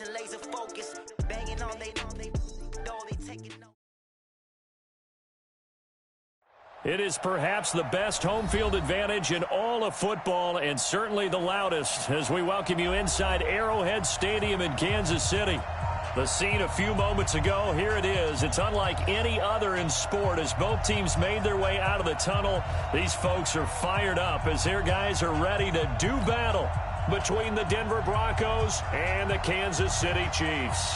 Laser focus, banging on they taking no. It is perhaps the best home field advantage in all of football, and certainly the loudest, as we welcome you inside Arrowhead Stadium in Kansas City. The scene a few moments ago, here it is. It's unlike any other in sport as both teams made their way out of the tunnel. These folks are fired up as their guys are ready to do battle between the Denver Broncos and the Kansas City Chiefs.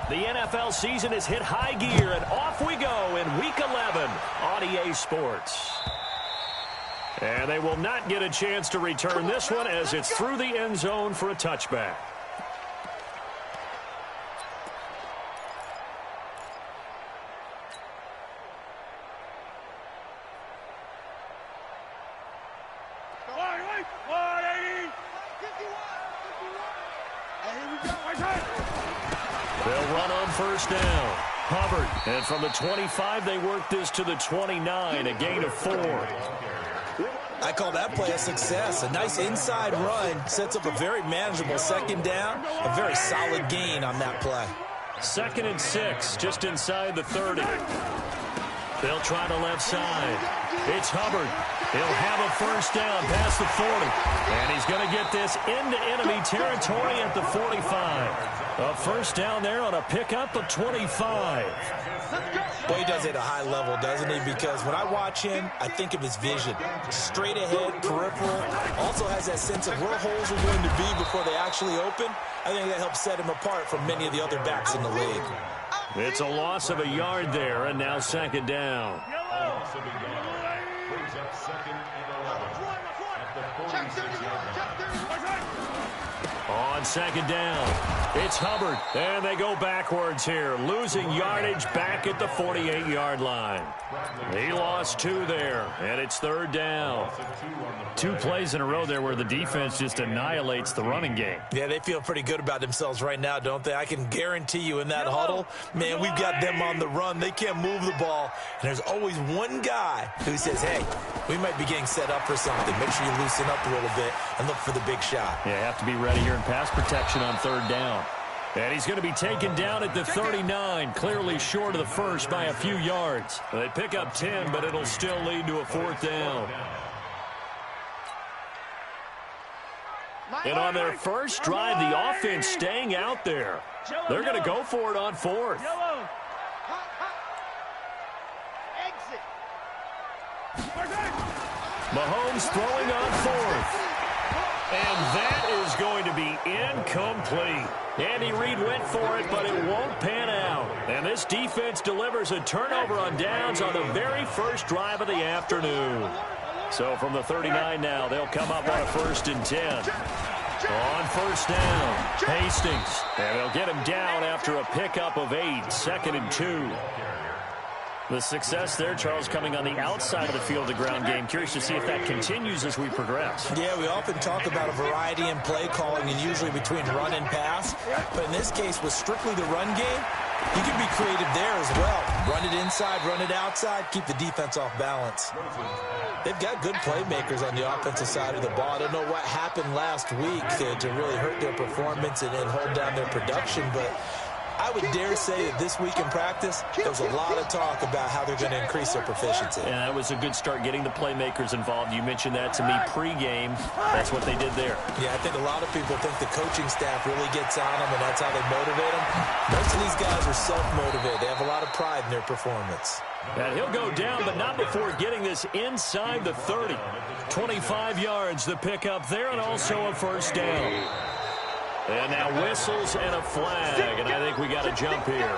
The NFL season has hit high gear, and off we go in Week 11 on EA Sports. And they will not get a chance to return this one as it's through the end zone for a touchback. They'll run on first down. Hubbard. And from the 25, they work this to the 29, a gain of 4. I call that play a success. A nice inside run sets up a very manageable second down. A very solid gain on that play. 2nd and 6, just inside the 30. They'll try the left side. It's Hubbard. He'll have a first down past the 40. And he's going to get this into enemy territory at the 45. A first down there on a pickup of 25. Boy, he does it at a high level, doesn't he? Because when I watch him, I think of his vision. Straight ahead, peripheral. Also has that sense of where holes are going to be before they actually open. I think that helps set him apart from many of the other backs in the league. It's a loss of a yard there, and now 2nd down. On 2nd down, it's Hubbard, and they go backwards here, losing yardage back at the 48-yard line. He lost 2 there, and it's 3rd down. 2 plays in a row there where the defense just annihilates the running game. Yeah, they feel pretty good about themselves right now, don't they? I can guarantee you in that huddle, man, we've got them on the run. They can't move the ball, and there's always one guy who says, hey, we might be getting set up for something. Make sure you loosen up a little bit and look for the big shot. Yeah, have to be ready here in pass protection on 3rd down. And he's going to be taken down at the 39, clearly short of the first by a few yards. They pick up 10, but it'll still lead to a 4th down. And on their first drive, the offense staying out there. They're going to go for it on 4th. Mahomes throwing on 4th. And that is going to be incomplete. Andy Reid went for it, but it won't pan out. And this defense delivers a turnover on downs on the very first drive of the afternoon. So from the 39 now, they'll come up on a 1st and 10. On 1st down, Hastings. And they'll get him down after a pickup of 8, 2nd and 2. The success there, Charles, coming on the outside of the field, the ground game. Curious to see if that continues as we progress. Yeah, we often talk about a variety in play calling and usually between run and pass. But in this case, with strictly the run game, you can be creative there as well. Run it inside, run it outside, keep the defense off balance. They've got good playmakers on the offensive side of the ball. I don't know what happened last week to really hurt their performance and hold down their production, but I would dare say that this week in practice, there's a lot of talk about how they're going to increase their proficiency. Yeah, that was a good start getting the playmakers involved. You mentioned that to me pregame. That's what they did there. Yeah, I think a lot of people think the coaching staff really gets on them, and that's how they motivate them. Most of these guys are self-motivated. They have a lot of pride in their performance. And he'll go down, but not before getting this inside the 30. 25 yards, the pickup there, and also a 1st down. And now whistles and a flag, and I think we got a jump here.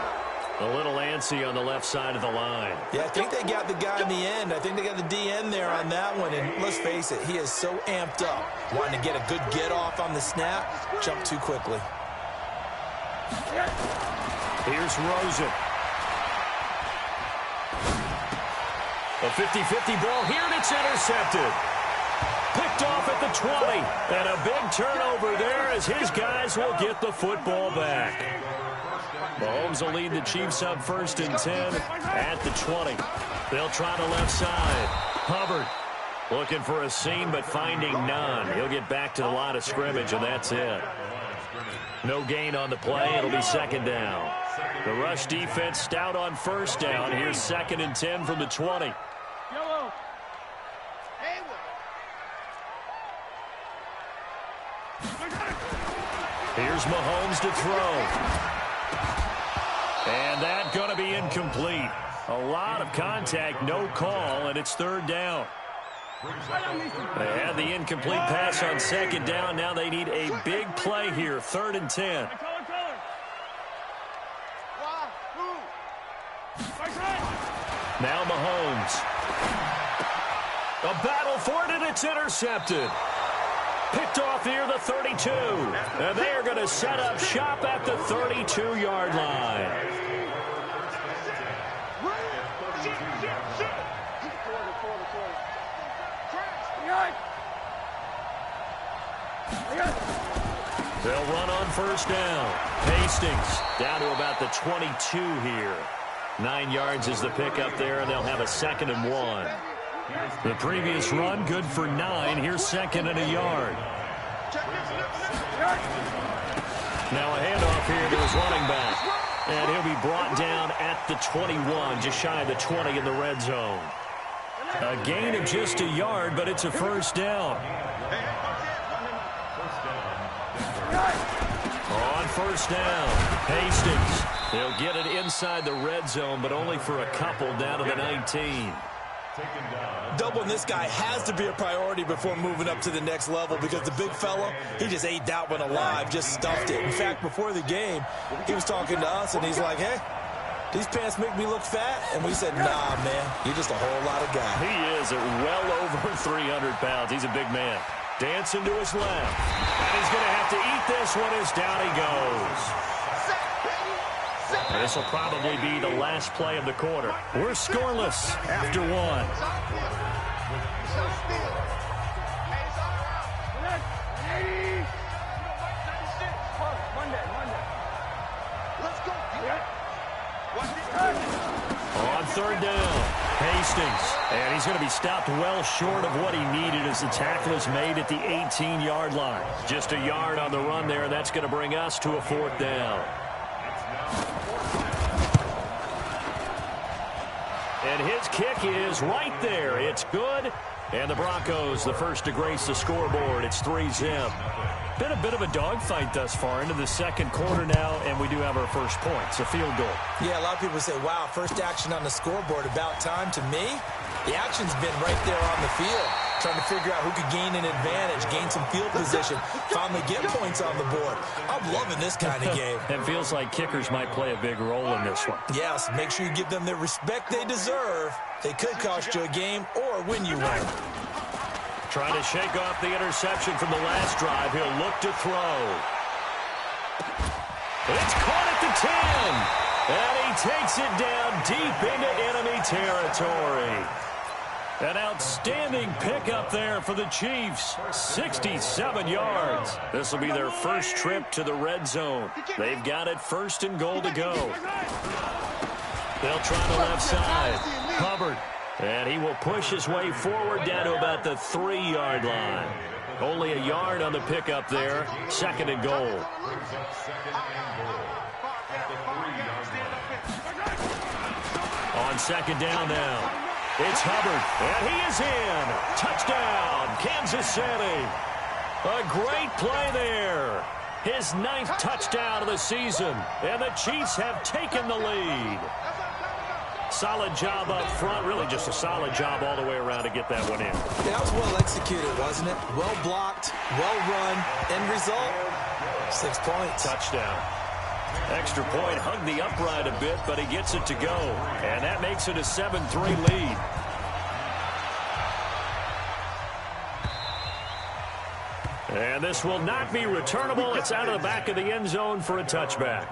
A little antsy on the left side of the line. Yeah, I think they got the guy in the end. I think they got the DN there on that one, and let's face it, he is so amped up. Wanting to get a good get-off on the snap, jump too quickly. Here's Rosen. A 50-50 ball here, and it's intercepted. Picked off at the 20. And a big turnover there as his guys will get the football back. Mahomes will lead the Chiefs up 1st and 10 at the 20. They'll try the left side. Hubbard looking for a seam, but finding none. He'll get back to the line of scrimmage, and that's it. No gain on the play. It'll be 2nd down. The rush defense stout on 1st down. Here's 2nd and 10 from the 20. Here's Mahomes to throw. And that's going to be incomplete. A lot of contact, no call, and it's 3rd down. They had the incomplete pass on 2nd down. Now they need a big play here, 3rd and 10. Now Mahomes. A battle for it, and it's intercepted. Picked off near the 32. And they are going to set up shop at the 32-yard line. They'll run on 1st down. Hastings down to about the 22 here. 9 yards is the pickup there, and they'll have a 2nd and 1. The previous run, good for 9. Here's 2nd and a yard. Now a handoff here to his running back. And he'll be brought down at the 21, just shy of the 20 in the red zone. A gain of just a yard, but it's a 1st down. On 1st down, Hastings. They'll get it inside the red zone, but only for a couple down to the 19. Doubling this guy has to be a priority before moving up to the next level because the big fella, he just ate that one alive, just stuffed it. In fact, before the game, he was talking to us, and he's like, hey, these pants make me look fat? And we said, nah, man, you're just a whole lot of guy. He is at well over 300 pounds. He's a big man. Dancing to his left. And he's going to have to eat this one as down he goes. This will probably be the last play of the quarter. We're scoreless after 1. On 3rd down, Hastings. And he's going to be stopped well short of what he needed as the tackle is made at the 18-yard line. Just a yard on the run there, and that's going to bring us to a 4th down. And his kick is right there. It's good. And the Broncos, the first to grace the scoreboard. It's 3-zip. Been a bit of a dogfight thus far into the 2nd quarter now, and we do have our first point. It's a field goal. Yeah, a lot of people say, wow, first action on the scoreboard, about time. To me, the action's been right there on the field, trying to figure out who could gain an advantage, gain some field position, finally get points on the board. I'm loving this kind of game. It feels like kickers might play a big role in this one. Yes, make sure you give them the respect they deserve. They could cost you a game or win you one. Trying to shake off the interception from the last drive. He'll look to throw. It's caught at the 10. And he takes it down deep into enemy territory. An outstanding pickup there for the Chiefs. 67 yards. This will be their first trip to the red zone. They've got it 1st and goal to go. They'll try the left side. Hubbard. And he will push his way forward down to about the 3-yard line. Only a yard on the pickup there. 2nd and goal. On 2nd down now. It's Hubbard. And he is in. Touchdown, Kansas City. A great play there. His 9th touchdown of the season. And the Chiefs have taken the lead. Solid job up front. Really just a solid job all the way around to get that one in. Yeah, that was well executed, wasn't it? Well blocked, well run. End result, 6 points. Touchdown. Extra point, hugged the upright a bit, but he gets it to go. And that makes it a 7-3 lead. And this will not be returnable. It's out of the back of the end zone for a touchback.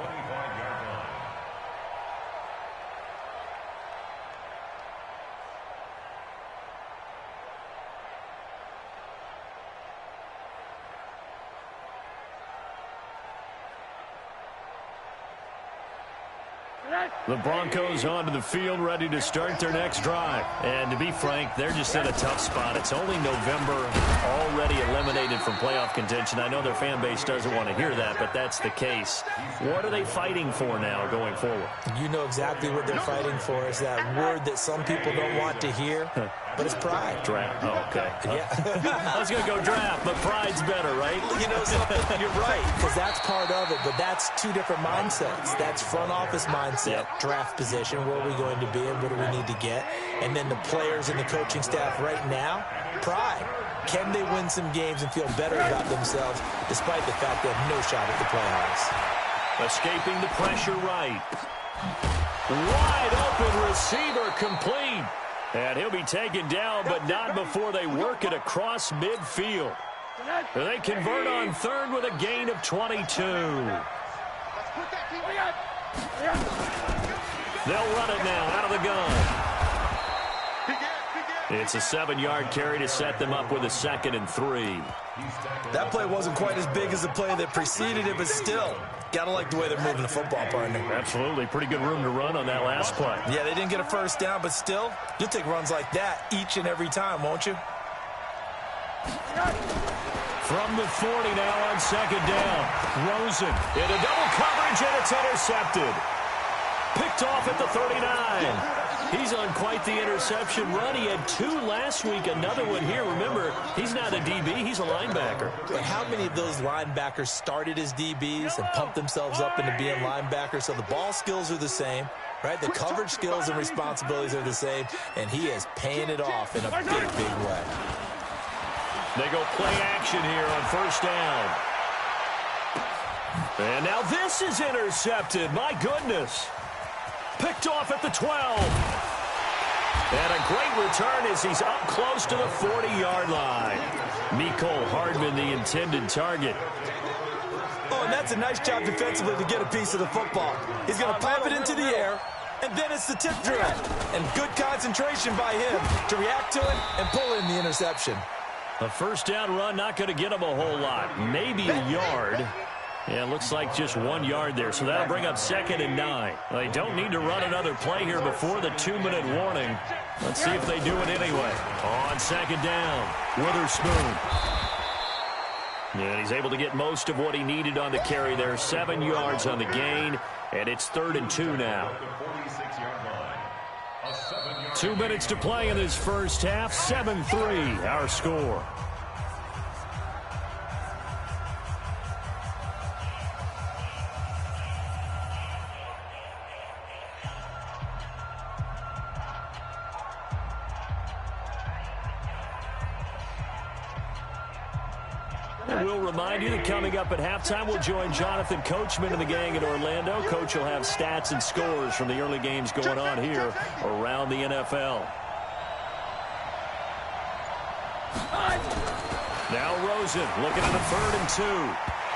The Broncos onto the field, ready to start their next drive. And to be frank, they're just in a tough spot. It's only November, already eliminated from playoff contention. I know their fan base doesn't want to hear that, but that's the case. What are they fighting for now going forward? You know exactly what they're fighting for. Is that word that some people don't want to hear, but it's pride. Draft. Oh, okay. Yeah. I was going to go draft, but pride's better, right? You know something? You're right, because that's part of it, but that's two different mindsets. That's front office mindset, draft position, where are we going to be and what do we need to get? And then the players and the coaching staff right now, pride. Can they win some games and feel better about themselves despite the fact they have no shot at the playoffs? Escaping the pressure right. Wide open receiver complete. And he'll be taken down, but not before they work it across midfield. They convert on third with a gain of 22. They'll run it now out of the gun. It's a 7-yard carry to set them up with a 2nd and 3. That play wasn't quite as big as the play that preceded it, but still, gotta like the way they're moving the football, partner. Absolutely. Pretty good room to run on that last play. Yeah, they didn't get a first down, but still, you'll take runs like that each and every time, won't you? From the 40 now on 2nd down. Rosen in a double coverage, and it's intercepted. Picked off at the 39. He's on quite the interception run. He had 2 last week, another one here. Remember, he's not a DB, he's a linebacker. But how many of those linebackers started as DBs and pumped themselves up into being linebackers? So the ball skills are the same, right? The coverage skills and responsibilities are the same, and he is paying it off in a big, big way. They go play action here on 1st down. And now this is intercepted. My goodness. Picked off at the 12. And a great return as he's up close to the 40-yard line. Mecole Hardman, the intended target. Oh, and that's a nice job defensively to get a piece of the football. He's going to pop it into the air, and then it's the tip drill. And good concentration by him to react to it and pull in the interception. A 1st down run, not going to get him a whole lot. Maybe a yard. Yeah, it looks like just 1 yard there, so that'll bring up 2nd and 9. They don't need to run another play here before the 2-minute warning. Let's see if they do it anyway. On 2nd down, Witherspoon. And he's able to get most of what he needed on the carry there. 7 yards on the gain, and it's 3rd and 2 now. 2 minutes to play in this first half. 7-3, our score. And we'll remind you that coming up at halftime, we'll join Jonathan Coachman and the gang in Orlando. Coach will have stats and scores from the early games going on here around the NFL. Now Rosen looking at a 3rd and 2.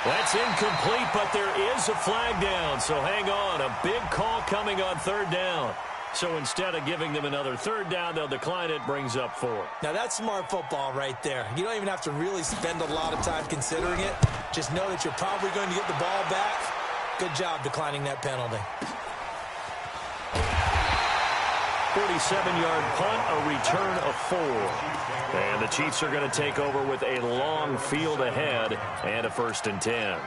That's incomplete, but there is a flag down, so hang on. A big call coming on 3rd down. So instead of giving them another 3rd down, they'll decline it, brings up 4. Now that's smart football right there. You don't even have to really spend a lot of time considering it. Just know that you're probably going to get the ball back. Good job declining that penalty. 47-yard punt, a return of 4. And the Chiefs are going to take over with a long field ahead and a 1st and 10.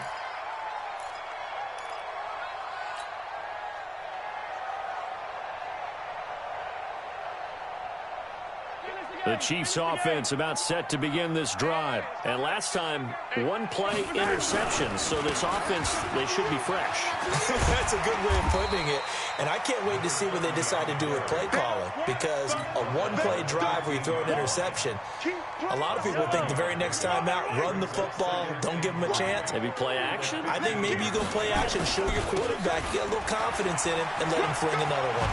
The Chiefs offense about set to begin this drive. And last time, 1-play interception. So this offense, they should be fresh. That's a good way of putting it. And I can't wait to see what they decide to do with play calling. Because a 1-play drive where you throw an interception, a lot of people think the very next time out, run the football, don't give them a chance. Maybe play action? I think maybe you go play action, show your quarterback, get a little confidence in him, and let him fling another one.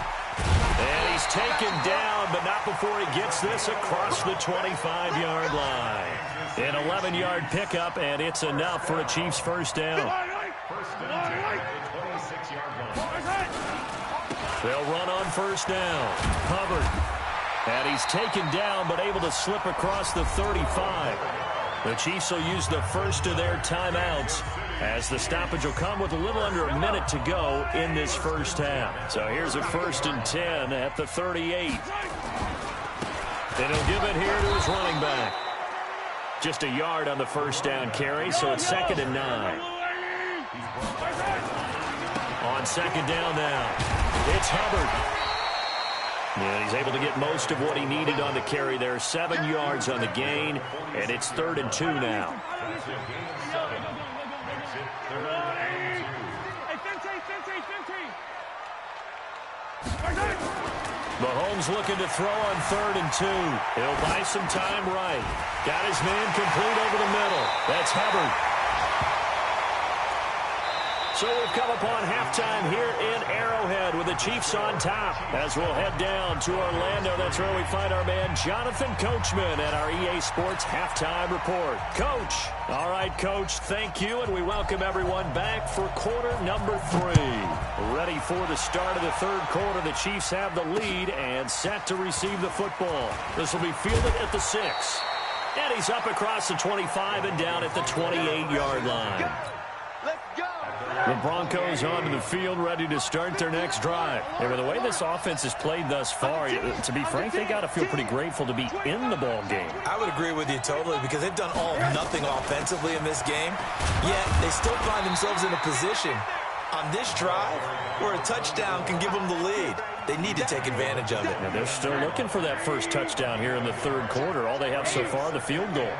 And he's taken down, but not before he gets this across the 25-yard line. An 11-yard pickup, and it's enough for a Chiefs 1st down. They'll run on 1st down. Hubbard. And he's taken down, but able to slip across the 35. The Chiefs will use the first of their timeouts as the stoppage will come with a little under a minute to go in this first half. So here's a 1st and 10 at the 38. And he'll give it here to his running back. Just a yard on the first down carry, so it's 2nd and 9. On 2nd down now, it's Hubbard. Yeah, he's able to get most of what he needed on the carry there. 7 yards on the gain, and it's 3rd and 2 now. Mahomes looking to throw on 3rd and 2. He'll buy some time right. Got his man complete over the middle. That's Hubbard. So we've come upon halftime here in Arrowhead with the Chiefs on top. As we'll head down to Orlando, that's where we find our man Jonathan Coachman at our EA Sports Halftime Report. Coach. All right, Coach, thank you, and we welcome everyone back for quarter number 3. Ready for the start of the 3rd quarter. The Chiefs have the lead and set to receive the football. This will be fielded at the 6. And he's up across the 25 and down at the 28-yard line. The Broncos onto the field, ready to start their next drive. And with the way this offense has played thus far, to be frank, they got to feel pretty grateful to be in the ball game. I would agree with you totally, because they've done all or nothing offensively in this game, yet they still find themselves in a position on this drive where a touchdown can give them the lead. They need to take advantage of it. And they're still looking for that first touchdown here in the 3rd quarter. All they have so far, the field goal.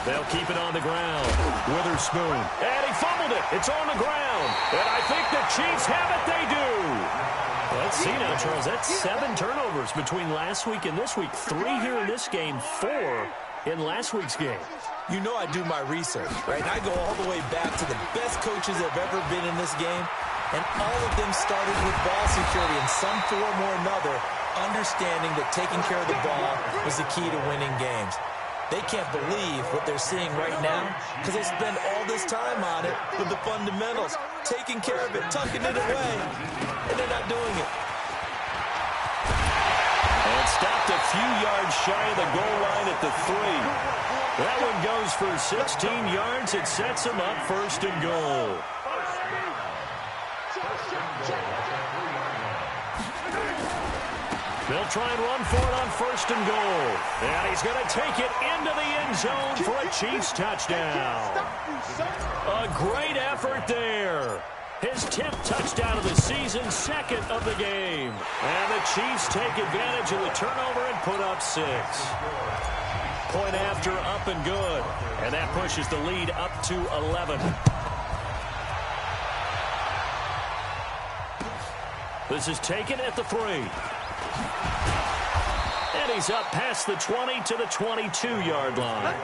They'll keep it on the ground. Witherspoon. And he fumbled it. It's on the ground. And I think the Chiefs have it. They do. Let's see now, Charles. That's 7 turnovers between last week and this week. 3 here in this game, 4 in last week's game. You know I do my research, right? And I go all the way back to the best coaches that have ever been in this game. And all of them started with ball security in some form or another, understanding that taking care of the ball was the key to winning games. They can't believe what they're seeing right now because they spend all this time on it with the fundamentals, taking care of it, tucking it away, and they're not doing it. And stopped a few yards shy of the goal line at the 3. That one goes for 16 yards. It sets them up 1st and goal. They'll try and run for it on 1st and goal. And he's going to take it into the end zone for a Chiefs touchdown. A great effort there. His 10th touchdown of the season, 2nd of the game. And the Chiefs take advantage of the turnover and put up 6. Point after, up and good. And that pushes the lead up to 11. This is taken at the 3. And he's up past the 20 to the 22-yard line.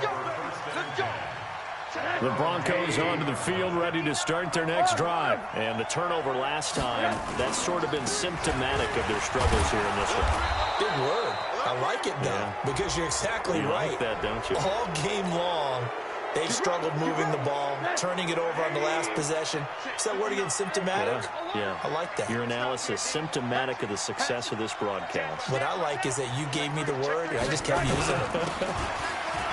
The Broncos onto the field, ready to start their next drive. And the turnover last time, that's sort of been symptomatic of their struggles here in this one. Big word. I like it, though, because you're exactly right. You like that, don't you? All game long, they've struggled moving the ball, turning it over on the last possession. Is that word again, symptomatic? Yeah. I like that. Your analysis, symptomatic of the success of this broadcast. What I like is that you gave me the word, and I just kept using it.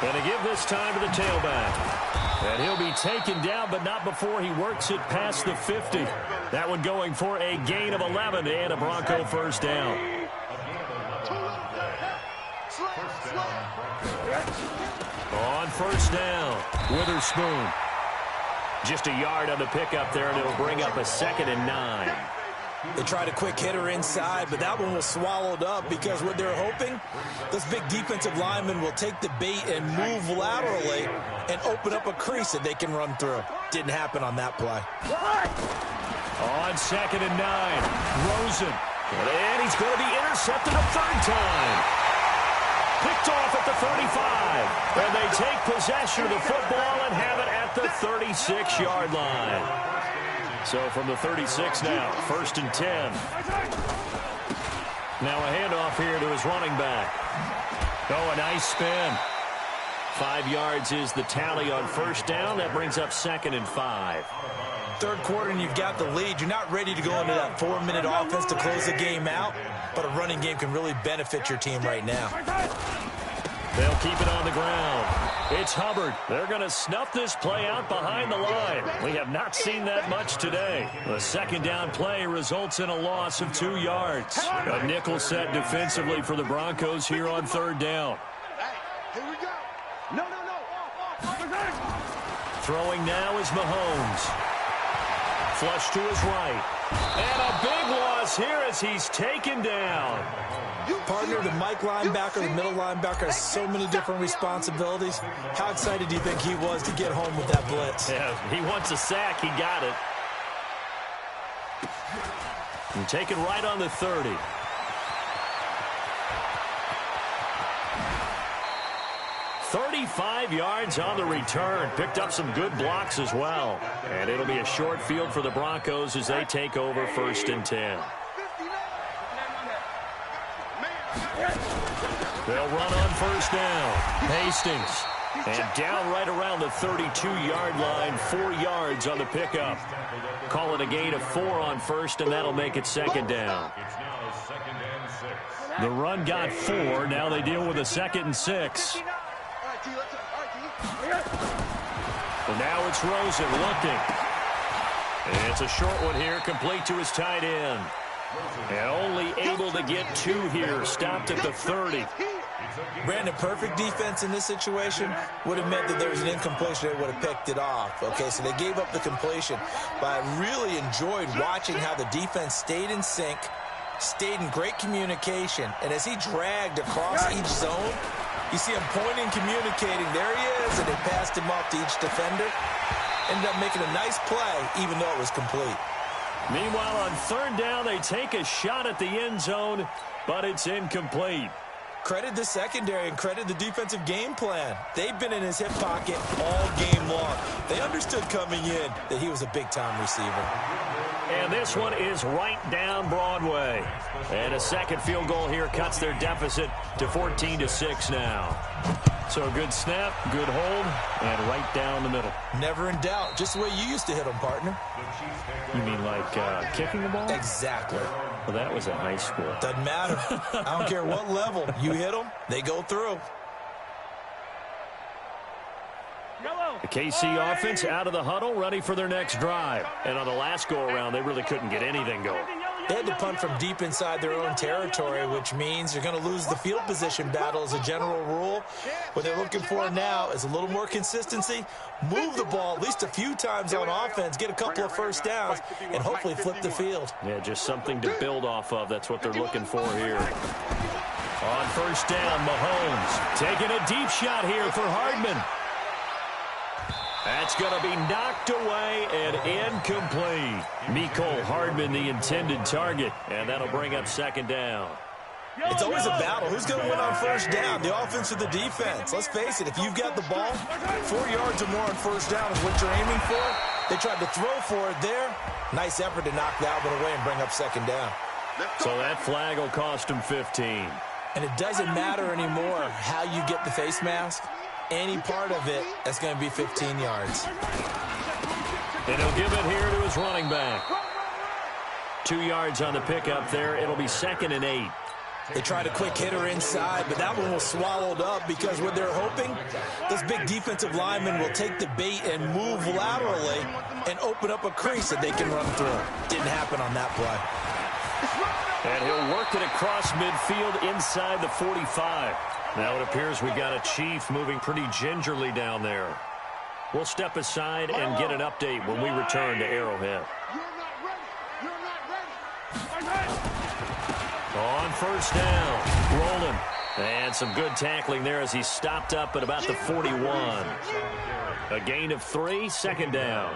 And to give this time to the tailback. And he'll be taken down, but not before he works it past the 50. That one going for a gain of 11 and a Bronco first down. On 1st down, Witherspoon. Just a yard on the pickup there, and it'll bring up a 2nd and 9. They tried a quick hitter inside, but that one was swallowed up because what they're hoping, this big defensive lineman will take the bait and move laterally and open up a crease that they can run through. Didn't happen on that play. On 2nd and 9, Rosen. And he's going to be intercepted a 3rd time. Picked off at the 35. And they take possession of the football and have it at the 36-yard line. So from the 36 now, 1st and 10. Now a handoff here to his running back. Oh, a nice spin. 5 yards is the tally on 1st down. That brings up 2nd and 5. 3rd quarter and you've got the lead. You're not ready to go into that 4-minute offense to close the game out, but a running game can really benefit your team right now. They'll keep it on the ground. It's Hubbard. They're going to snuff this play out behind the line. We have not seen that much today. The second down play results in a loss of 2 yards. A nickel set defensively for the Broncos here on third down. Here we go. No. Throwing now is Mahomes. Flush to his right. And a big loss here as he's taken down. Partner, the Mike linebacker, the middle linebacker has so many different responsibilities. How excited do you think he was to get home with that blitz? Yeah, he wants a sack. He got it. And taken right on the 30. "35 yards on the return. Picked up some good blocks as well. And it'll be a short field for the Broncos as they take over 1st and 10. They'll run on 1st down. Hastings. And down right around the 32-yard line, 4 yards on the pickup. Call it a gain of 4 on 1st, and that'll make it 2nd down. The run got 4. Now they deal with a 2nd and 6. And now it's Rosen looking. And it's a short one here, complete to his tight end. And only able to get 2 here, stopped at the 30. Brandon, perfect defense in this situation would have meant that there was an incompletion. They would have picked it off. Okay, so they gave up the completion. But I really enjoyed watching how the defense stayed in sync, stayed in great communication. And as he dragged across each zone, you see him pointing, communicating. There he is, and they passed him off to each defender. Ended up making a nice play, even though it was complete. Meanwhile, on 3rd down, they take a shot at the end zone, but it's incomplete. Credit the secondary and credit the defensive game plan. They've been in his hip pocket all game long. They understood coming in that he was a big-time receiver. And this one is right down Broadway. And a second field goal here cuts their deficit to 14-6 now. So a good snap, good hold, and right down the middle. Never in doubt. Just the way you used to hit them, partner. You mean like kicking the ball? Exactly. Well, that was at high school. Doesn't matter. I don't care what level. You hit them, they go through. The KC offense out of the huddle, ready for their next drive. And on the last go-around, they really couldn't get anything going. They had to punt from deep inside their own territory, which means you're going to lose the field position battle as a general rule. What they're looking for now is a little more consistency, move the ball at least a few times on offense, get a couple of first downs, and hopefully flip the field. Yeah, just something to build off of. That's what they're looking for here. On 1st down, Mahomes taking a deep shot here for Hardman. That's going to be knocked away and incomplete. Mecole Hardman, the intended target, and that'll bring up 2nd down. It's always a battle. Who's going to win on 1st down, the offense or the defense? Let's face it, if you've got the ball, 4 yards or more on 1st down is what you're aiming for. They tried to throw for it there. Nice effort to knock that one away and bring up 2nd down. So that flag will cost them 15. And it doesn't matter anymore how you get the face mask. Any part of it, that's going to be 15 yards. And he'll give it here to his running back. 2 yards on the pickup there. It'll be 2nd and 8. They tried a quick hitter inside, but that one was swallowed up because what they're hoping, those big defensive linemen will take the bait and move laterally and open up a crease that they can run through. Didn't happen on that play. And he'll work it across midfield inside the 45. Now it appears we've got a Chief moving pretty gingerly down there. We'll step aside and get an update when we return to Arrowhead. On 1st down, rolling. And some good tackling there as he stopped up at about the 41. A gain of 3, 2nd down.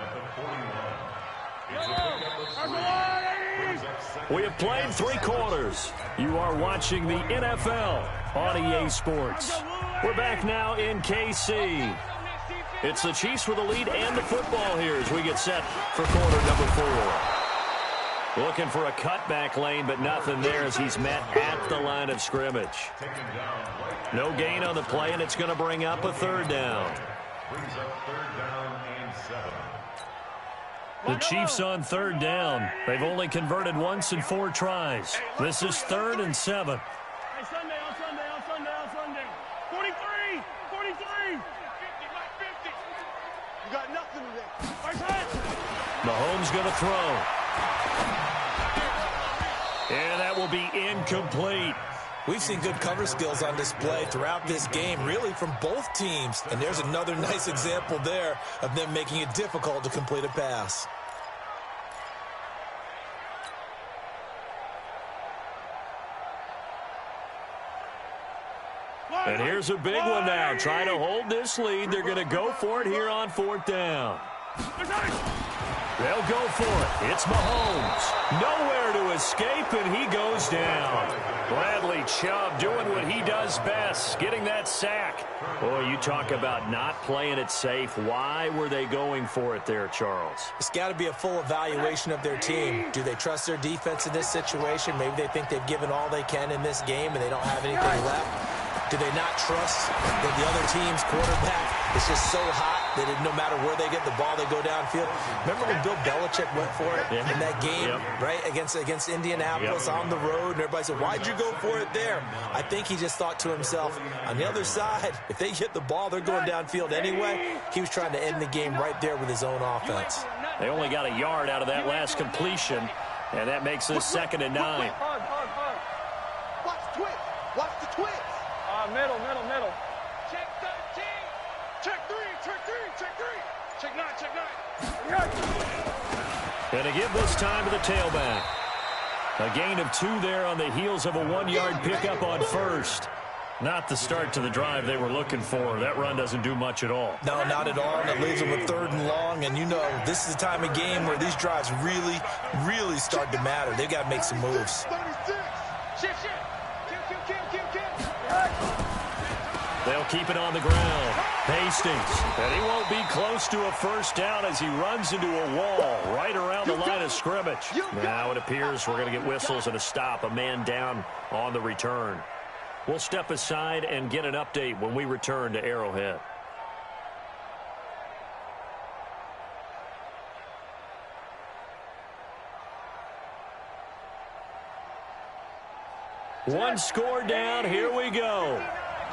We have played 3 quarters. You are watching the NFL on EA Sports. We're back now in KC. It's the Chiefs with the lead and the football here as we get set for quarter number 4. Looking for a cutback lane, but nothing there as he's met at the line of scrimmage. No gain on the play, and it's going to bring up a 3rd down. The Chiefs on 3rd down. They've only converted once in 4 tries. This is 3rd and 7. Sunday, on Sunday. 43. Mahomes going to throw. And that will be incomplete. We've seen good cover skills on display throughout this game, really from both teams. And there's another nice example there of them making it difficult to complete a pass. And here's a big one now. Trying to hold this lead. They're going to go for it here on 4th down. They'll go for it. It's Mahomes. Nowhere to escape, and he goes down. Bradley Chubb doing what he does best, getting that sack. Boy, you talk about not playing it safe. Why were they going for it there, Charles? It's got to be a full evaluation of their team. Do they trust their defense in this situation? Maybe they think they've given all they can in this game and they don't have anything left. Do they not trust that the other team's quarterback is just so hot that no matter where they get the ball, they go downfield? Remember when Bill Belichick went for it in that game, right, against Indianapolis on the road, and everybody said, why'd you go for it there? I think he just thought to himself, on the other side, if they hit the ball, they're going downfield anyway. He was trying to end the game right there with his own offense. They only got a yard out of that last completion, and that makes this 2nd and 9. Watch the twist. Watch the twist. Middle. Check 13. Check 3. Check 9. And to give this time to the tailback. A gain of 2 there on the heels of a 1-yard pickup on 1st. Not the start to the drive they were looking for. That run doesn't do much at all. No, not at all, and it leaves them with 3rd and long. And you know, this is the time of game where these drives really, really start to matter. They've got to make some moves. 36. Shift. They'll keep it on the ground. Hastings. And he won't be close to a 1st down as he runs into a wall right around the line of scrimmage. Now it appears we're going to get whistles and a stop. A man down on the return. We'll step aside and get an update when we return to Arrowhead. One score down. Here we go.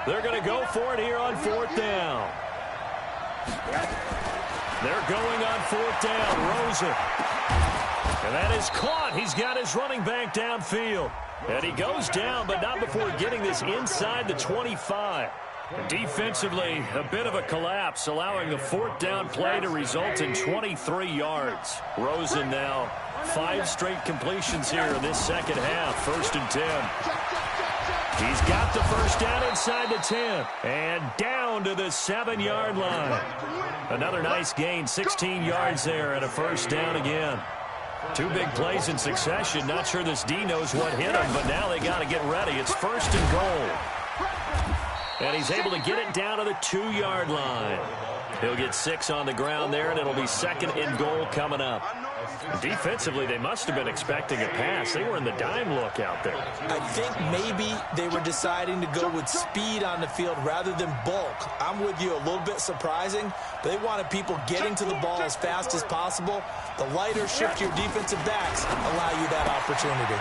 They're going to go for it here on 4th down. They're going on 4th down. Rosen. And that is caught. He's got his running back downfield. And he goes down, but not before getting this inside the 25. Defensively, a bit of a collapse, allowing the 4th down play to result in 23 yards. Rosen now 5 straight completions here in this 2nd half. 1st and 10. He's got the 1st down inside the 10. And down to the 7-yard line. Another nice gain, 16 yards there and a 1st down again. 2 big plays in succession. Not sure this D knows what hit him, but now they got to get ready. It's 1st and goal. And he's able to get it down to the 2-yard line. He'll get 6 on the ground there, and it'll be 2nd and goal coming up. Defensively, they must have been expecting a pass. They were in the dime look out there. I think maybe they were deciding to go with speed on the field rather than bulk. I'm with you, a little bit surprising. They wanted people getting to the ball as fast as possible. The lighter, shiftier defensive backs allow you that opportunity.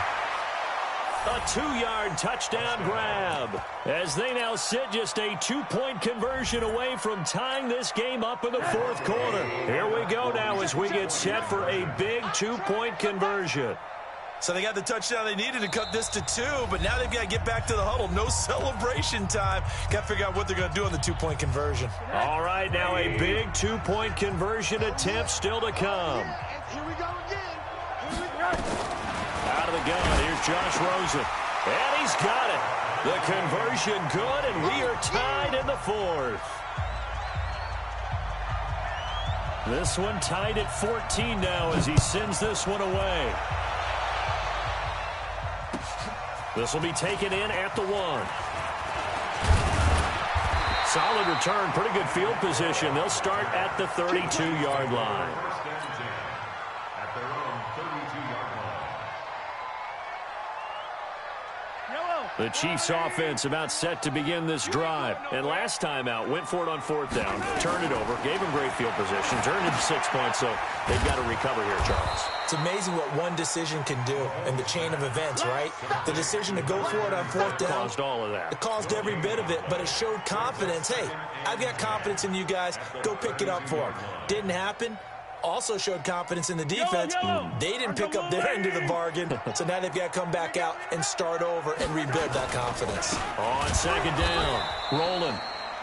A 2-yard touchdown grab as they now sit just a 2-point conversion away from tying this game up in the 4th quarter. Here we go now as we get set for a big 2-point conversion. So they got the touchdown they needed to cut this to 2, but now they've got to get back to the huddle. No celebration time. Got to figure out what they're going to do on the 2-point conversion. All right, now a big 2-point conversion attempt still to come. Here we go again. Out of the gun, here's Josh Rosen. And he's got it. The conversion good, and we are tied in the 4th. This one tied at 14 now as he sends this one away. This will be taken in at the 1. Solid return, pretty good field position. They'll start at the 32-yard line. The Chiefs offense about set to begin this drive. And last time out, went for it on 4th down, turned it over, gave them great field position, turned it to 6 points, so they've got to recover here, Charles. It's amazing what one decision can do in the chain of events, right? The decision to go for it on 4th down. Caused all of that. It caused every bit of it, but it showed confidence. Hey, I've got confidence in you guys. Go pick it up for them. Didn't happen. Also showed confidence in the defense. They didn't pick up their end of the bargain, so now they've got to come back out and start over and rebuild that confidence. On second down, rolling.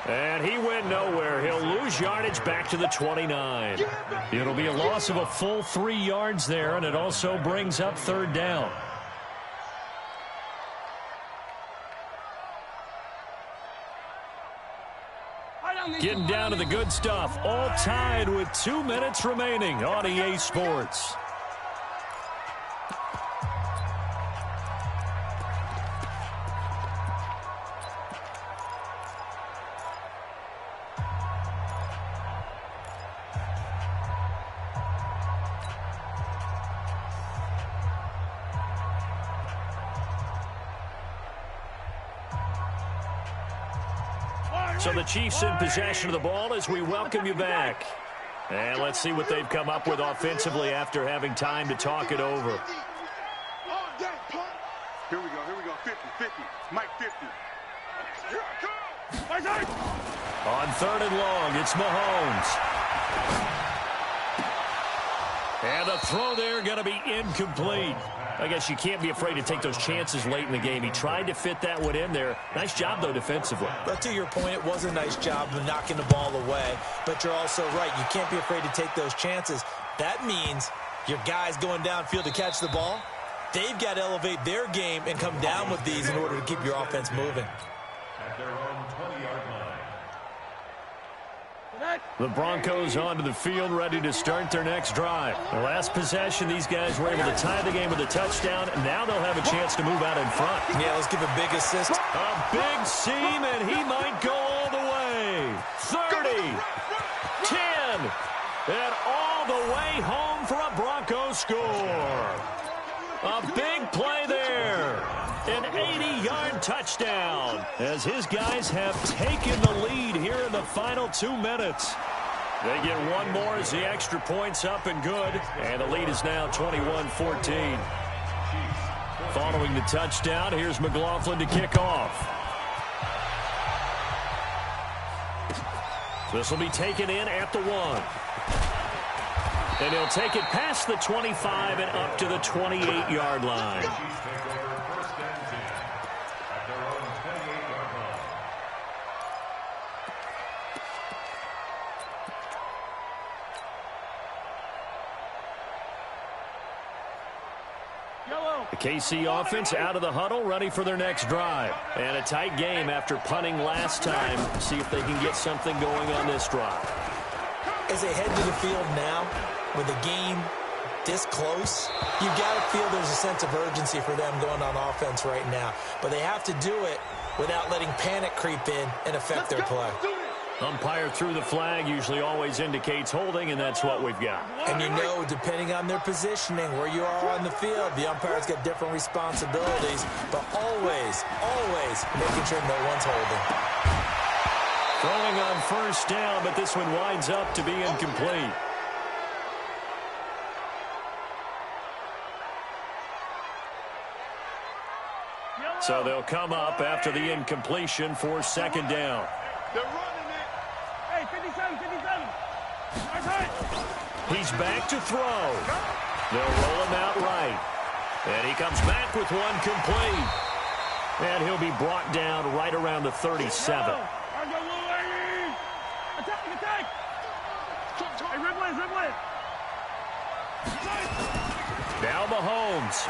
And he went nowhere. He'll lose yardage back to the 29. It'll be a loss of a full 3 yards there, and it also brings up third down. Getting down to the good stuff. All tied with 2 minutes remaining on EA Sports. So the Chiefs in possession of the ball as we welcome you back. And let's see what they've come up with offensively after having time to talk it over. Here we go, 50, Mike 50. Here I come! On third and long, it's Mahomes. And the throw there going to be incomplete. I guess you can't be afraid to take those chances late in the game. He tried to fit that one in there. Nice job, though, defensively. But to your point, it was a nice job of knocking the ball away. But you're also right. You can't be afraid to take those chances. That means your guys going downfield to catch the ball, they've got to elevate their game and come down with these in order to keep your offense moving. At their own 20-yard line. The Broncos onto the field, ready to start their next drive. The last possession, these guys were able to tie the game with a touchdown, and now they'll have a chance to move out in front. Yeah, let's give a big assist. A big seam, and he might go all the way. 30, 10, and all the way home for a Broncos score. A big play there. An 80-yard touchdown as his guys have taken the lead here in the final 2 minutes. They get one more as the extra point's up and good, and the lead is now 21-14. Following the touchdown, here's McLaughlin to kick off. This will be taken in at the 1. And he'll take it past the 25 and up to the 28-yard line. The KC offense out of the huddle, ready for their next drive. And a tight game after punting last time. See if they can get something going on this drive. As they head to the field now, with the game this close, you got to feel there's a sense of urgency for them going on offense right now. But they have to do it without letting panic creep in and affect their play. Umpire threw the flag, usually always indicates holding, and that's what we've got. And you know, depending on their positioning, where you are on the field, the umpire's got different responsibilities, but always making sure no one's holding. Throwing on first down, but this one winds up to be incomplete. So they'll come up after the incompletion for second down. They're running it. Hey, 57. He's back to throw. They'll roll him out right. And he comes back with one complete. And he'll be brought down right around the 37. Attack. Hey, dribble it. Now Mahomes.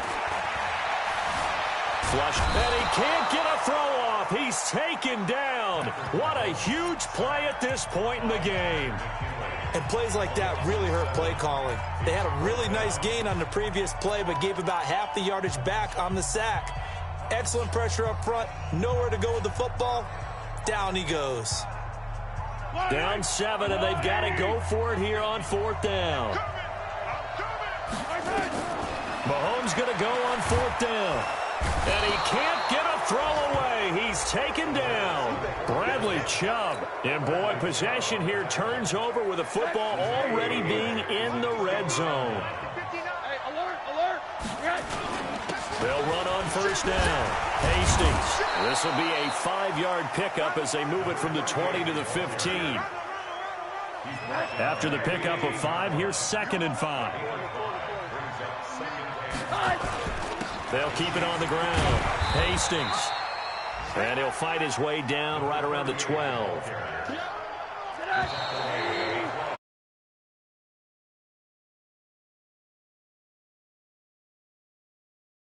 Flush, and he can't get a throw off. He's taken down. What a huge play at this point in the game. And plays like that really hurt play calling. They had a really nice gain on the previous play, but gave about half the yardage back on the sack. Excellent pressure up front. Nowhere to go with the football. Down he goes. Down 7, and they've got to go for it here on fourth down. Mahomes going to go on fourth down. And he can't get a throw away. He's taken down. Bradley Chubb. And boy, possession here turns over with the football already being in the red zone. Hey, alert. They'll run on first down. Hastings. This will be a 5-yard pickup as they move it from the 20 to the 15. After the pickup of 5, here's 2nd and 5. They'll keep it on the ground. Hastings. And he'll fight his way down right around the 12.